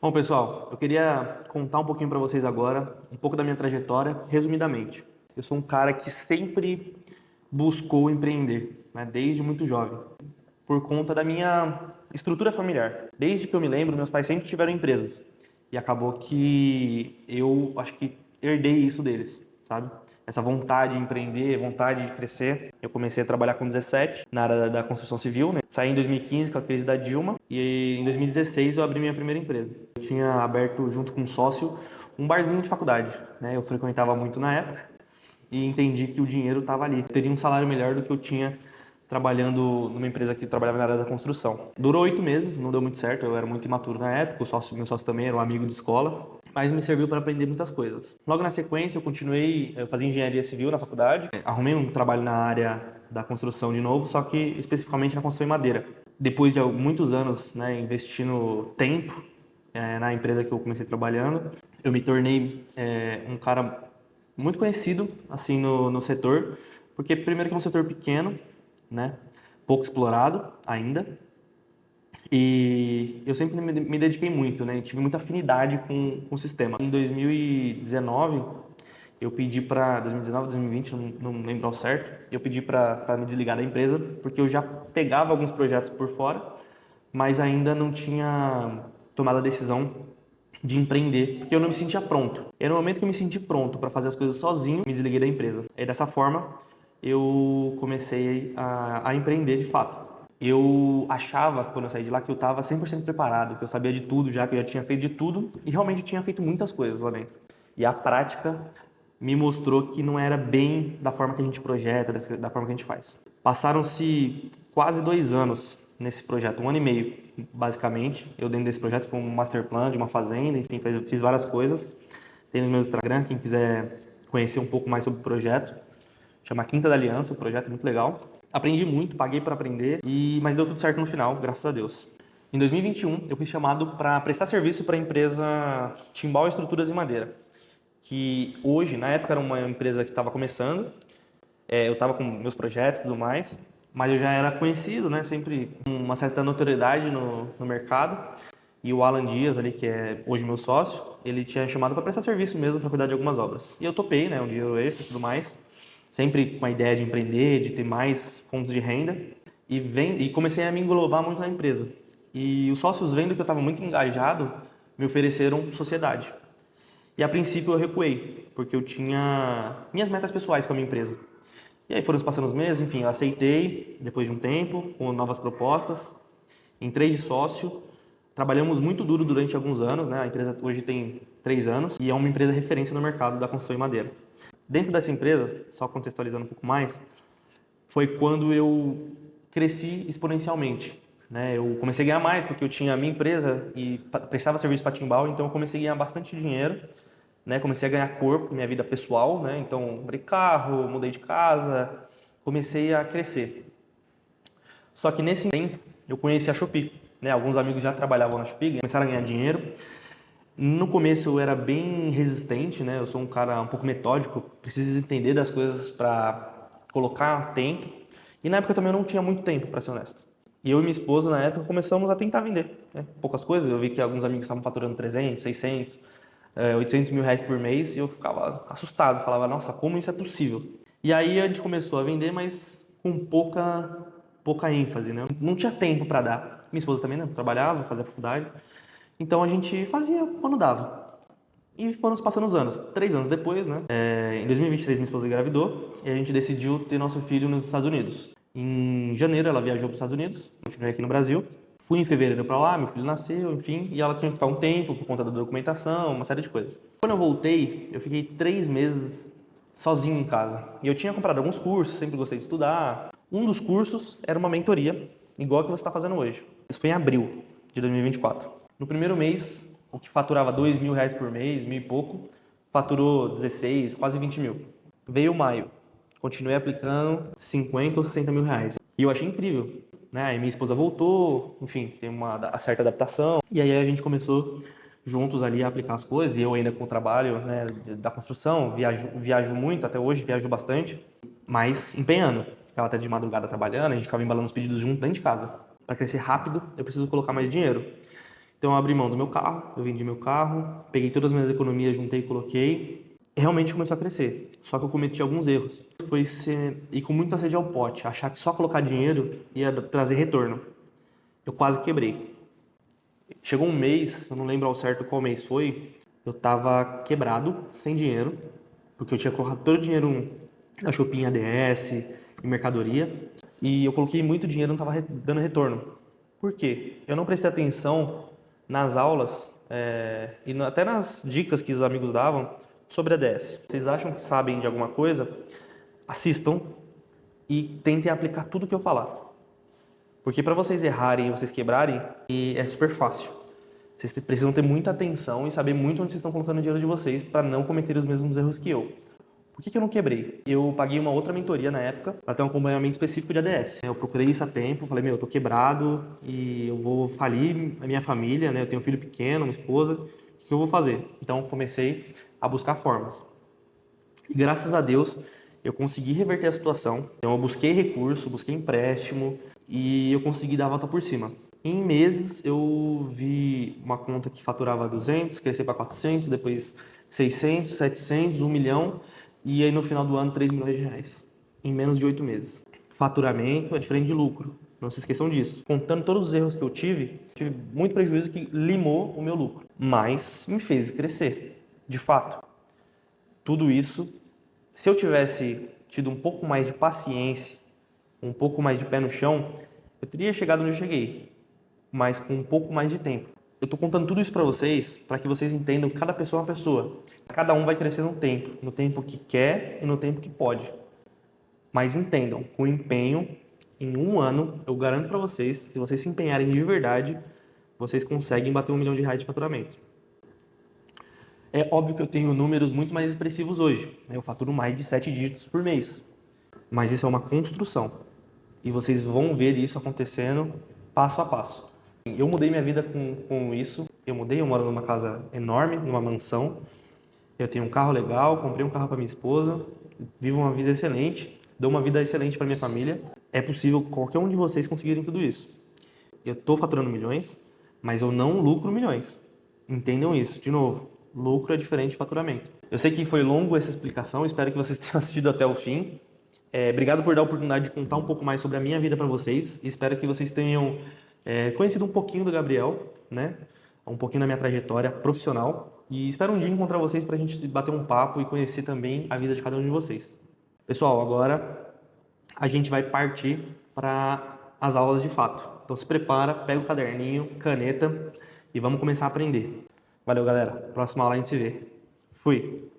Bom, pessoal, eu queria contar um pouquinho para vocês agora, um pouco da minha trajetória, resumidamente. Eu sou um cara que sempre buscou empreender, né, desde muito jovem, por conta da minha estrutura familiar. Desde que eu me lembro, meus pais sempre tiveram empresas. E acabou que eu acho que herdei isso deles, sabe? Essa vontade de empreender, vontade de crescer. Eu comecei a trabalhar com 17 na área da construção civil, né? Saí em 2015 com a crise da Dilma e em 2016 eu abri minha primeira empresa. Eu tinha aberto junto com um sócio um barzinho de faculdade, né? Eu frequentava muito na época e entendi que o dinheiro estava ali. Eu teria um salário melhor do que eu tinha trabalhando numa empresa que trabalhava na área da construção. Durou 8 meses, não deu muito certo, eu era muito imaturo na época, meu sócio também era um amigo de escola, mas me serviu para aprender muitas coisas. Logo na sequência, eu fazia engenharia civil na faculdade, arrumei um trabalho na área da construção de novo, só que especificamente na construção em madeira. Depois de muitos anos, né, investindo tempo na empresa que eu comecei trabalhando, eu me tornei um cara muito conhecido assim no setor, porque primeiro que é um setor pequeno, né, pouco explorado ainda, e eu sempre me dediquei muito, né, tive muita afinidade com o sistema. Em 2019, eu pedi para 2019, 2020, não lembro ao certo, eu pedi para me desligar da empresa, porque eu já pegava alguns projetos por fora, mas ainda não tinha tomado a decisão de empreender, porque eu não me sentia pronto. E no momento que eu me senti pronto para fazer as coisas sozinho, me desliguei da empresa. E dessa forma, eu comecei a empreender de fato. Eu achava, quando eu saí de lá, que eu estava 100% preparado, que eu sabia de tudo já, que eu já tinha feito de tudo, e realmente tinha feito muitas coisas lá dentro. E a prática me mostrou que não era bem da forma que a gente projeta, da forma que a gente faz. Passaram-se quase 2 anos nesse projeto, um ano e meio, basicamente. Eu dentro desse projeto foi um master plan de uma fazenda, enfim, fiz várias coisas. Tem no meu Instagram, quem quiser conhecer um pouco mais sobre o projeto, chama Quinta da Aliança, o projeto é muito legal. Aprendi muito, paguei para aprender, mas deu tudo certo no final, graças a Deus. Em 2021, eu fui chamado para prestar serviço para a empresa Timbal Estruturas em Madeira, que hoje, na época, era uma empresa que estava começando. Eu estava com meus projetos e tudo mais, mas eu já era conhecido, né? Sempre com uma certa notoriedade no mercado. E o Alan Dias, ali, que é hoje meu sócio, ele tinha chamado para prestar serviço mesmo, para cuidar de algumas obras. E eu topei, né? Um dinheiro extra e tudo mais, sempre com a ideia de empreender, de ter mais fontes de renda. E comecei a me englobar muito na empresa. E os sócios, vendo que eu estava muito engajado, me ofereceram sociedade. E a princípio eu recuei, porque eu tinha minhas metas pessoais com a minha empresa. E aí foram se passando os meses, enfim, eu aceitei depois de um tempo, com novas propostas, entrei de sócio, trabalhamos muito duro durante alguns anos, né? A empresa hoje tem 3 anos e é uma empresa referência no mercado da construção em madeira. Dentro dessa empresa, só contextualizando um pouco mais, foi quando eu cresci exponencialmente. Né? Eu comecei a ganhar mais porque eu tinha a minha empresa e prestava serviço para Timbal, então eu comecei a ganhar bastante dinheiro, né? Comecei a ganhar corpo, minha vida pessoal, né? Então, comprei carro, mudei de casa, comecei a crescer. Só que nesse tempo, eu conheci a Shopee, né? Alguns amigos já trabalhavam na Shopee, começaram a ganhar dinheiro. No começo eu era bem resistente, né? Eu sou um cara um pouco metódico, preciso entender das coisas para colocar tempo. E na época também eu não tinha muito tempo, para ser honesto. E eu e minha esposa, na época, começamos a tentar vender, né? Poucas coisas. Eu vi que alguns amigos estavam faturando 300, 600, 800 mil reais por mês e eu ficava assustado, falava, nossa, como isso é possível? E aí a gente começou a vender, mas com pouca ênfase, né? Não tinha tempo para dar. Minha esposa também, né? Trabalhava, fazia faculdade. Então a gente fazia quando dava. E foram se passando os anos. 3 anos depois, né? Em 2023, minha esposa engravidou e a gente decidiu ter nosso filho nos Estados Unidos. Em janeiro, ela viajou para os Estados Unidos, continuei aqui no Brasil. Fui em fevereiro para lá, meu filho nasceu, enfim, e ela tinha que ficar um tempo por conta da documentação, uma série de coisas. Quando eu voltei, eu fiquei 3 meses sozinho em casa. E eu tinha comprado alguns cursos, sempre gostei de estudar. Um dos cursos era uma mentoria, igual a que você está fazendo hoje. Isso foi em abril de 2024. No primeiro mês, o que faturava 2 mil reais por mês, mil e pouco, faturou 16, quase 20 mil. Veio maio, continuei aplicando 50 ou 60 mil reais. E eu achei incrível, né? Aí minha esposa voltou, enfim, tem uma certa adaptação. E aí a gente começou juntos ali a aplicar as coisas, e eu ainda com o trabalho, né, da construção, viajo muito, até hoje viajo bastante, mas empenhando. Ficava até de madrugada trabalhando, a gente ficava embalando os pedidos junto dentro de casa. Para crescer rápido, eu preciso colocar mais dinheiro. Então eu abri mão do meu carro, eu vendi meu carro, peguei todas as minhas economias, juntei e coloquei. Realmente começou a crescer. Só que eu cometi alguns erros. Foi ir com muita sede ao pote, achar que só colocar dinheiro ia trazer retorno. Eu quase quebrei. Chegou um mês, eu não lembro ao certo qual mês foi, eu tava quebrado, sem dinheiro, porque eu tinha colocado todo o dinheiro na Shopee, em ADS, em mercadoria, e eu coloquei muito dinheiro e não estava dando retorno. Por quê? Eu não prestei atenção nas aulas e até nas dicas que os amigos davam sobre ADS. Vocês acham que sabem de alguma coisa? Assistam e tentem aplicar tudo que eu falar. Porque para vocês errarem e vocês quebrarem, é super fácil. Vocês precisam ter muita atenção e saber muito onde vocês estão colocando o dinheiro de vocês para não cometer os mesmos erros que eu. Por que eu não quebrei? Eu paguei uma outra mentoria na época para ter um acompanhamento específico de ADS. Eu procurei isso há tempo, falei, eu tô quebrado e eu vou falir a minha família, né? Eu tenho um filho pequeno, uma esposa, o que eu vou fazer? Então comecei a buscar formas. E graças a Deus eu consegui reverter a situação. Então eu busquei recurso, busquei empréstimo e eu consegui dar a volta por cima. Em meses eu vi uma conta que faturava 200, crescer para 400, depois 600, 700, 1 milhão e aí no final do ano 3 milhões de reais. Em menos de 8 meses. Faturamento é diferente de lucro. Não se esqueçam disso. Contando todos os erros que eu tive muito prejuízo que limou o meu lucro. Mas me fez crescer. De fato. Tudo isso, se eu tivesse tido um pouco mais de paciência, um pouco mais de pé no chão, eu teria chegado onde eu cheguei, mas com um pouco mais de tempo. Eu estou contando tudo isso para que vocês entendam que cada pessoa é uma pessoa. Cada um vai crescer no tempo que quer e no tempo que pode. Mas entendam, com empenho, em 1 ano, eu garanto para vocês, se vocês se empenharem de verdade, vocês conseguem bater R$1 milhão de faturamento. É óbvio que eu tenho números muito mais expressivos hoje. Eu faturo mais de 7 dígitos por mês. Mas isso é uma construção. E vocês vão ver isso acontecendo passo a passo. Eu mudei minha vida com isso. Eu moro numa casa enorme, numa mansão. Eu tenho um carro legal, comprei um carro para minha esposa. Vivo uma vida excelente. Dou uma vida excelente para minha família. É possível qualquer um de vocês conseguirem tudo isso. Eu estou faturando milhões, mas eu não lucro milhões. Entendam isso, de novo. Lucro é diferente de faturamento. Eu sei que foi longo essa explicação, espero que vocês tenham assistido até o fim. Obrigado por dar a oportunidade de contar um pouco mais sobre a minha vida para vocês. Espero que vocês tenham conhecido um pouquinho do Gabriel, né? Um pouquinho da minha trajetória profissional. E espero um dia encontrar vocês para a gente bater um papo e conhecer também a vida de cada um de vocês. Pessoal, agora a gente vai partir para as aulas de fato. Então se prepara, pega o caderninho, caneta e vamos começar a aprender. Valeu, galera. Próxima aula a gente se vê. Fui!